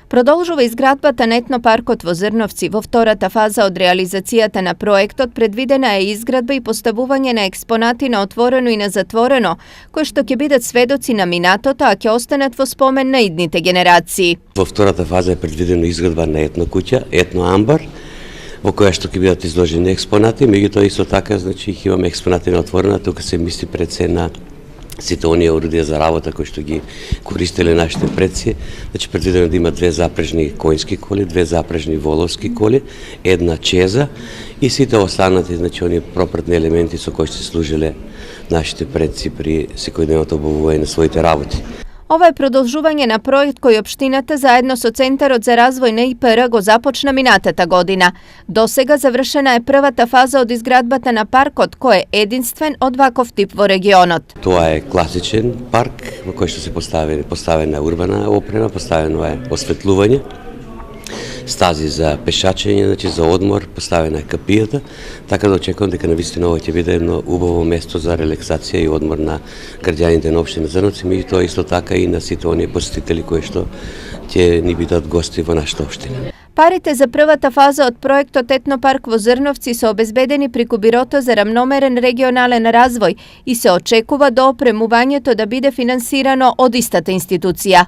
Продолжува изградбата на етнопаркот во Зрновци. Во втората фаза од реализацијата на проектот предвидена е изградба и поставување на експонати на отворено и на затворено, кои што ќе бидат сведоци на минатото, а ќе останат во спомен на идните генерации. Во втората фаза е предвидено изградба на етнокуќа, етноамбар, во која што ќе бидат изложени експонати, меѓутоа исто така, значи, имаме експонати на отворено, тука се мисли пред се на сите оние орудија за работа кои што ги користеле нашите предци. Значи, предвидено да има 2 запрежни коњски коли, 2 запрежни воловски коли, 1 чеза и сите останати, значи, оние пропратни елементи со кои се служиле нашите предци при секојдневното обувување на своите работи. Ова е продолжување на проект кој општината заедно со Центарот за развој на ИПР го започна минатата година. До сега завршена е првата фаза од изградбата на паркот, кој е единствен од ваков тип во регионот. Тоа е класичен парк во кој што се поставена урбана опрема, поставено е осветлување, стази за пешачење, значи за одмор, поставена е капијата, така да очекувам дека навистина ова ќе биде едно убаво место за релаксација и одмор на граѓаните на општина Зрновци, меѓутоа исто така и на сите оние посетители кои што ќе ни бидат гости во нашата општина. Парите за првата фаза од проектот Етнопарк во Зрновци се обезбедени преку Бирото за рамномерен регионален развој и се очекува до опремувањето да биде финансирано од истата институција.